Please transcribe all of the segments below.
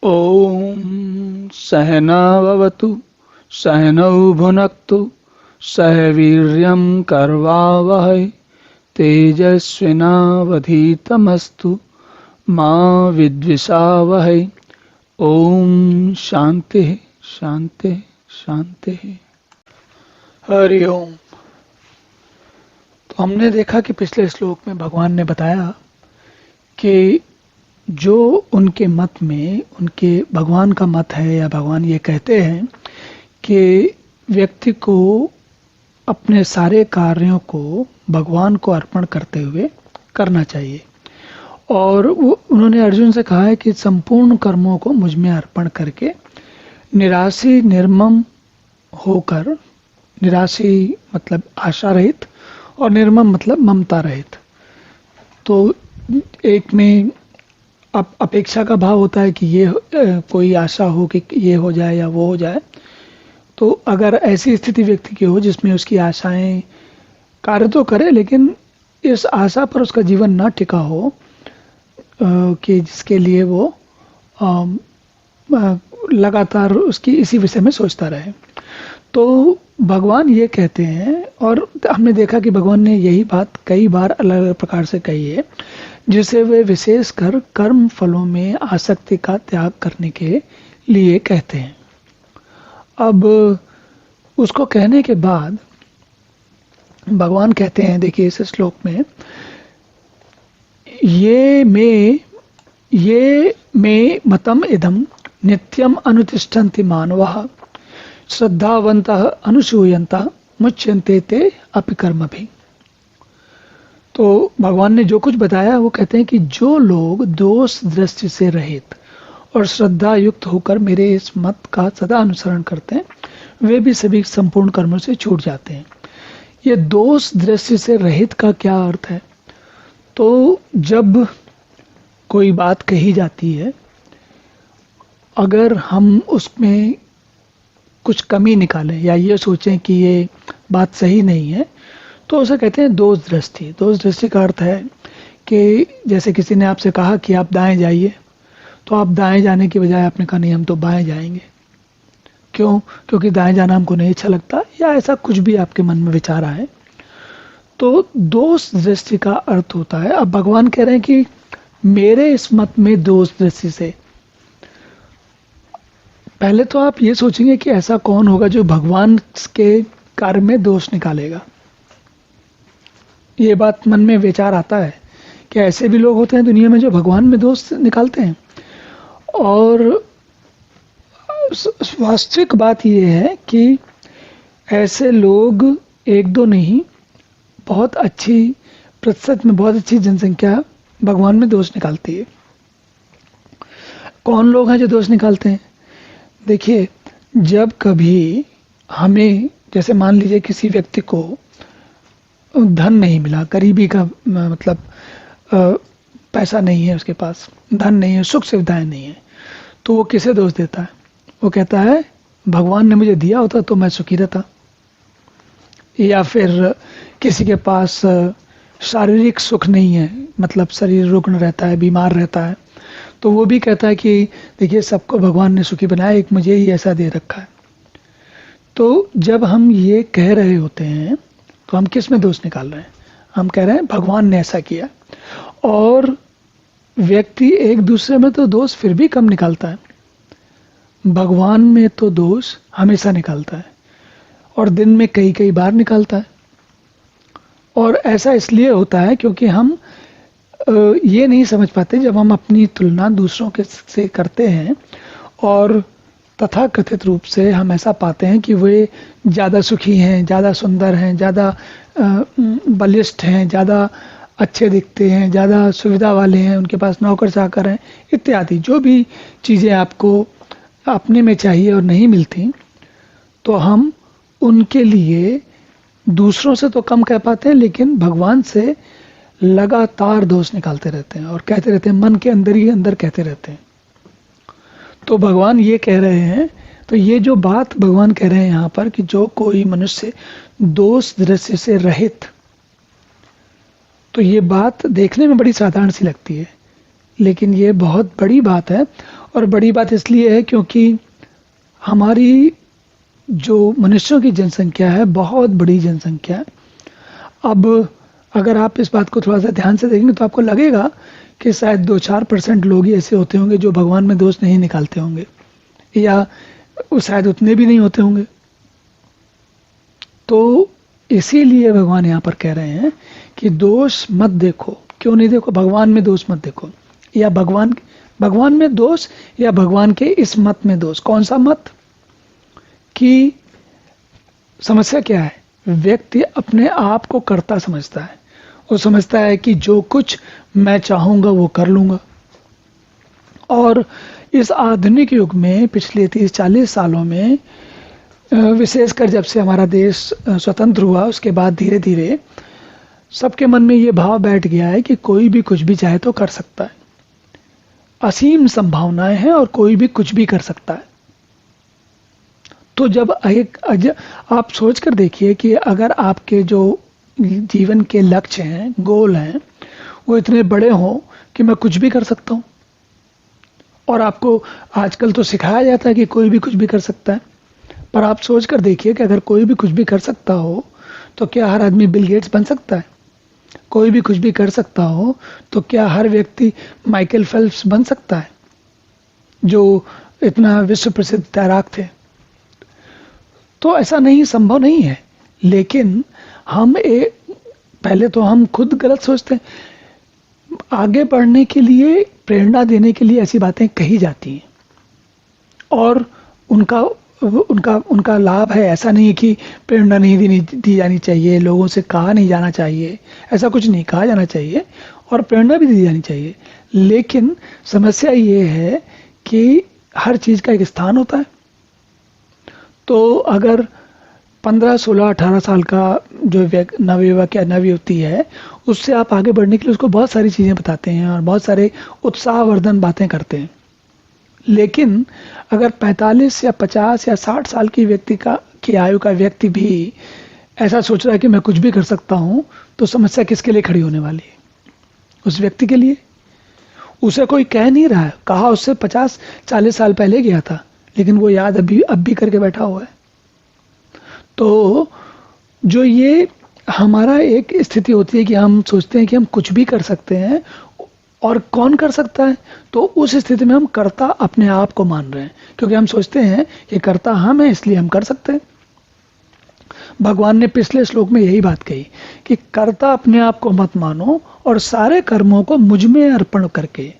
ॐ सहना भवतु सहनौ भुनक्तु सह वीर्यं करवावहै तेजस्विनावधीतमस्तु मा विद्विषावहै। ओम शांति शांति शांति। हरि ओम। तो हमने देखा कि पिछले श्लोक में भगवान ने बताया कि जो उनके मत में, उनके भगवान का मत है या भगवान ये कहते हैं कि व्यक्ति को अपने सारे कार्यों को भगवान को अर्पण करते हुए करना चाहिए। और उन्होंने अर्जुन से कहा है कि संपूर्ण कर्मों को मुझ में अर्पण करके निराशी निर्मम होकर, निराशी मतलब आशा रहित और निर्मम मतलब ममता रहित। तो एक में अपेक्षा का भाव होता है कि ये कोई आशा हो कि ये हो जाए या वो हो जाए। तो अगर ऐसी स्थिति व्यक्ति की हो जिसमें उसकी आशाएं कार्य तो करे लेकिन इस आशा पर उसका जीवन न टिका हो कि जिसके लिए वो लगातार उसकी इसी विषय में सोचता रहे, तो भगवान ये कहते हैं। और हमने देखा कि भगवान ने यही बात कई बार अलग अलग प्रकार से कही है, जिसे वे विशेषकर कर्म फलों में आसक्ति का त्याग करने के लिए कहते हैं। अब उसको कहने के बाद भगवान कहते हैं, देखिए इस श्लोक में, ये मे मतम इदम नित्यम अनुतिष्ठन्ति मानवः श्रद्धावन्तः अनुसूयन्तः मुच्यन्ते ते अपि कर्मभिः। तो भगवान ने जो कुछ बताया वो कहते हैं कि जो लोग दोष दृष्टि से रहित और श्रद्धा युक्त होकर मेरे इस मत का सदा अनुसरण करते हैं, वे भी सभी संपूर्ण कर्मों से छूट जाते हैं। ये दोष दृष्टि से रहित का क्या अर्थ है? तो जब कोई बात कही जाती है, अगर हम उसमें कुछ कमी निकालें या ये सोचें कि ये बात सही नहीं है, तो उसे कहते हैं दोष दृष्टि। दोष दृष्टि का अर्थ है कि जैसे किसी ने आपसे कहा कि आप दाएं जाइए, तो आप दाएं जाने की बजाय आपने कहा नहीं हम तो बाएं जाएंगे। क्यों? क्योंकि दाएं जाना हमको नहीं अच्छा लगता, या ऐसा कुछ भी आपके मन में विचार आए। तो दोष दृष्टि का अर्थ होता है। अब भगवान कह रहे हैं कि मेरे इस मत में दोष दृष्टि से, पहले तो आप ये सोचेंगे कि ऐसा कौन होगा जो भगवान के कार्य में दोष निकालेगा। ये बात मन में विचार आता है कि ऐसे भी लोग होते हैं दुनिया में जो भगवान में दोष निकालते हैं। और वास्तविक बात यह है कि ऐसे लोग एक दो नहीं, बहुत अच्छी प्रतिशत में बहुत अच्छी जनसंख्या भगवान में दोष निकालती है। कौन लोग हैं जो दोष निकालते हैं? देखिए, जब कभी हमें, जैसे मान लीजिए किसी व्यक्ति को धन नहीं मिला, गरीबी का मतलब पैसा नहीं है उसके पास, धन नहीं है, सुख सुविधाएं नहीं है, तो वो किसे दोष देता है? वो कहता है भगवान ने मुझे दिया होता तो मैं सुखी रहता। या फिर किसी के पास शारीरिक सुख नहीं है, मतलब शरीर रुग्ण रहता है, बीमार रहता है, तो वो भी कहता है कि देखिए सबको भगवान ने सुखी बनाया, एक मुझे ही ऐसा दे रखा है। तो जब हम ये कह रहे होते हैं तो हम किस में दोष निकाल रहे हैं? हम कह रहे हैं भगवान ने ऐसा किया। और व्यक्ति एक दूसरे में तो दोष फिर भी कम निकालता है, भगवान में तो दोष हमेशा निकालता है, और दिन में कई कई बार निकालता है। और ऐसा इसलिए होता है क्योंकि हम ये नहीं समझ पाते, जब हम अपनी तुलना दूसरों के से करते हैं और तथाकथित रूप से हम ऐसा पाते हैं कि वे ज़्यादा सुखी हैं, ज़्यादा सुंदर हैं, ज़्यादा बलिष्ठ हैं, ज़्यादा अच्छे दिखते हैं, ज़्यादा सुविधा वाले हैं, उनके पास नौकर चाकर हैं इत्यादि, जो भी चीज़ें आपको अपने में चाहिए और नहीं मिलती, तो हम उनके लिए दूसरों से तो कम कह पाते हैं, लेकिन भगवान से लगातार दोष निकालते रहते हैं और कहते रहते हैं, मन के अंदर ही अंदर कहते रहते हैं। तो भगवान ये कह रहे हैं, तो ये जो बात भगवान कह रहे हैं यहाँ पर कि जो कोई मनुष्य दोष दृष्टि से रहित, तो ये बात देखने में बड़ी साधारण सी लगती है, लेकिन ये बहुत बड़ी बात है। और बड़ी बात इसलिए है क्योंकि हमारी जो मनुष्यों की जनसंख्या है बहुत बड़ी जनसंख्या है। अब अगर आप इस बात को थोड़ा सा ध्यान से देखेंगे तो आपको लगेगा कि शायद 2-4% लोग ही ऐसे होते होंगे जो भगवान में दोष नहीं निकालते होंगे, या शायद उतने भी नहीं होते होंगे। तो इसीलिए भगवान यहाँ पर कह रहे हैं कि दोष मत देखो। क्यों नहीं देखो? भगवान में दोष मत देखो, या भगवान में दोष, या भगवान के इस मत में दोष। कौन सा मत? कि समस्या क्या है? व्यक्ति अपने आप को कर्ता समझता है। वो समझता है कि जो कुछ मैं चाहूंगा वो कर लूंगा। और इस आधुनिक युग में पिछले 30-40 सालों में, विशेषकर जब से हमारा देश स्वतंत्र हुआ, उसके बाद धीरे धीरे सबके मन में ये भाव बैठ गया है कि कोई भी कुछ भी चाहे तो कर सकता है। असीम संभावनाएं हैं और कोई भी कुछ भी कर सकता है। तो जब आप सोच कर देखिए कि अगर आपके जो जीवन के लक्ष्य हैं, गोल हैं, वो इतने बड़े हों कि मैं कुछ भी कर सकता हूं, और आपको आजकल तो सिखाया जाता है कि कोई भी कुछ भी कर सकता है, पर आप सोच कर देखिए कि अगर कोई भी कुछ भी कर सकता हो तो क्या हर आदमी बिल गेट्स बन सकता है? कोई भी कुछ भी कर सकता हो तो क्या हर व्यक्ति माइकल फेल्प्स बन सकता है, जो इतना विश्व प्रसिद्ध तैराक थे? तो ऐसा नहीं, संभव नहीं है। लेकिन पहले तो हम खुद गलत सोचते हैं। आगे बढ़ने के लिए, प्रेरणा देने के लिए ऐसी बातें कही जाती हैं, और उनका लाभ है। ऐसा नहीं है कि प्रेरणा नहीं दी जानी चाहिए, लोगों से कहा नहीं जाना चाहिए, ऐसा कुछ नहीं, कहा जाना चाहिए और प्रेरणा भी दी जानी चाहिए। लेकिन समस्या ये है कि हर चीज़ का एक स्थान होता है। तो अगर 15, 16, 18 साल का जो नवयुवक या नवयुवती है, उससे आप आगे बढ़ने के लिए उसको बहुत सारी चीज़ें बताते हैं और बहुत सारे उत्साहवर्धन बातें करते हैं। लेकिन अगर 45 या 50 या 60 साल की आयु का व्यक्ति भी ऐसा सोच रहा है कि मैं कुछ भी कर सकता हूं, तो समस्या किसके लिए खड़ी होने वाली है? उस व्यक्ति के लिए। उसे कोई कह नहीं रहा है, कहा उससे 50-40 साल पहले गया था, लेकिन वो याद अब भी करके बैठा हुआ है। तो जो ये हमारा एक स्थिति होती है कि हम सोचते हैं कि हम कुछ भी कर सकते हैं, और कौन कर सकता है? तो उस स्थिति में हम कर्ता अपने आप को मान रहे हैं, क्योंकि हम सोचते हैं कि कर्ता हम हैं, इसलिए हम कर सकते हैं। भगवान ने पिछले श्लोक में यही बात कही कि कर्ता अपने आप को मत मानो और सारे कर्मों को मुझ में अर्पण करके।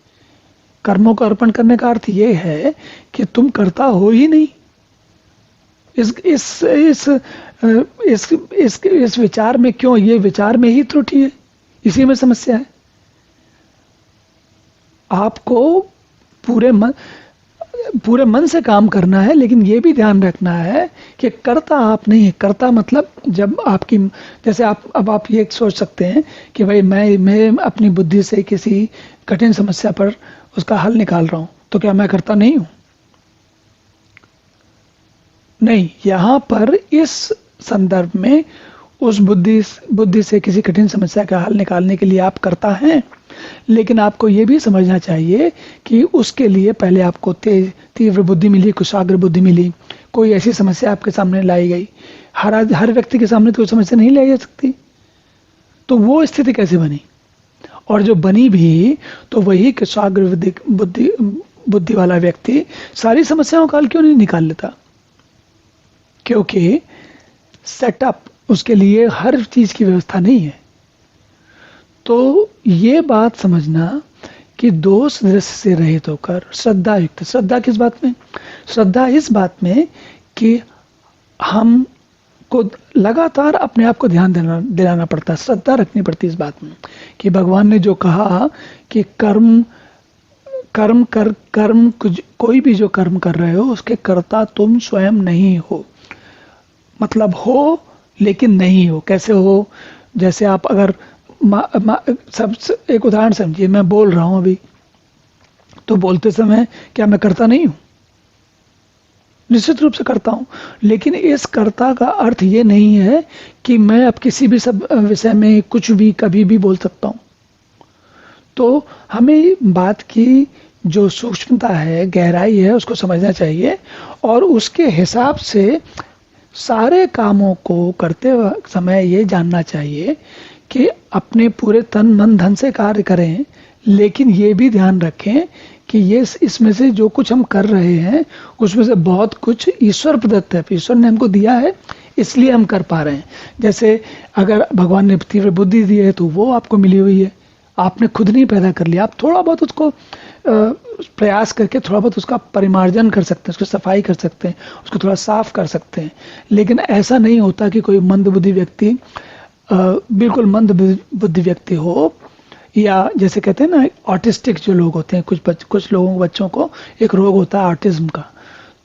कर्मों को अर्पण करने का अर्थ ये है कि तुम कर्ता हो ही नहीं। इस विचार में क्यों? ये विचार में ही त्रुटि है, इसी में समस्या है। आपको पूरे मन से काम करना है, लेकिन ये भी ध्यान रखना है कि कर्ता आप नहीं है। कर्ता मतलब जब आपकी, जैसे आप ये सोच सकते हैं कि भाई मैं अपनी बुद्धि से किसी कठिन समस्या पर उसका हल निकाल रहा हूं, तो क्या मैं कर्ता नहीं हूं? नहीं, यहां पर इस संदर्भ में उस बुद्धि से किसी कठिन समस्या का हल निकालने के लिए आप कर्ता हैं। लेकिन आपको ये भी समझना चाहिए कि उसके लिए पहले आपको तीव्र बुद्धि मिली, कुशाग्र बुद्धि मिली, कोई ऐसी समस्या आपके सामने लाई गई। हर व्यक्ति के सामने तो कोई समस्या नहीं लाई जा सकती, तो वो स्थिति कैसे बनी? और जो बनी भी, तो वही कुशाग्र बुद्धि वाला व्यक्ति सारी समस्याओं का हल क्यों नहीं निकाल लेता? क्योंकि सेटअप, उसके लिए हर चीज की व्यवस्था नहीं है। तो ये बात समझना कि दोष दृश्य से रहित होकर श्रद्धा युक्त, श्रद्धा किस बात में? श्रद्धा इस बात में कि हम को लगातार अपने आप को ध्यान दिलाना पड़ता है, श्रद्धा रखनी पड़ती है इस बात में कि भगवान ने जो कहा कि कोई भी जो कर्म कर रहे हो उसके कर्ता तुम स्वयं नहीं हो। मतलब हो लेकिन नहीं हो। कैसे हो? जैसे आप अगर एक उदाहरण समझिए, मैं बोल रहा हूं अभी, तो बोलते समय क्या मैं कर्ता नहीं हूं? निश्चित रूप से करता हूं, लेकिन इस कर्ता का अर्थ ये नहीं है कि मैं अब किसी भी सब विषय में कुछ भी कभी भी बोल सकता हूं। तो हमें बात की जो सूक्ष्मता है, गहराई है, उसको समझना चाहिए और उसके हिसाब से सारे कामों को करते समय ये जानना चाहिए कि अपने पूरे तन मन धन से कार्य करें, लेकिन ये भी ध्यान रखें कि ये इसमें से जो कुछ हम कर रहे हैं उसमें से बहुत कुछ ईश्वर प्रदत्त है, ईश्वर ने हमको दिया है इसलिए हम कर पा रहे हैं। जैसे अगर भगवान ने तीव्र बुद्धि दी है तो वो आपको मिली हुई है, आपने खुद नहीं पैदा कर लिया। आप थोड़ा बहुत उसको प्रयास करके थोड़ा बहुत उसका परिमार्जन कर सकते हैं, उसकी सफाई कर सकते हैं, उसको थोड़ा साफ कर सकते हैं। लेकिन ऐसा नहीं होता कि कोई मंदबुद्धि व्यक्ति बिल्कुल मंद बुद्धि व्यक्ति हो, या जैसे कहते हैं ना ऑटिस्टिक जो लोग होते हैं, कुछ लोगों बच्चों को एक रोग होता है ऑटिज्म का।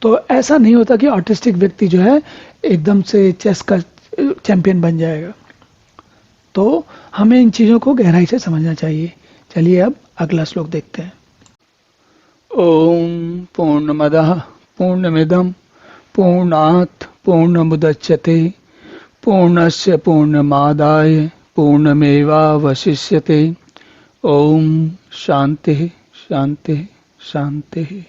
तो ऐसा नहीं होता कि ऑटिस्टिक व्यक्ति जो है एकदम से चेस का चैंपियन बन जाएगा। तो हमें इन चीज़ों को गहराई से समझना चाहिए। चलिए अब अगला श्लोक देखते हैं। ओम पूर्णमदः पूर्णमिदं पूर्णात् पूर्णमुदच्यते पूर्णस्य पूर्णमादाय पूर्णमेवावशिष्यते। ओम शांति शांति शांति।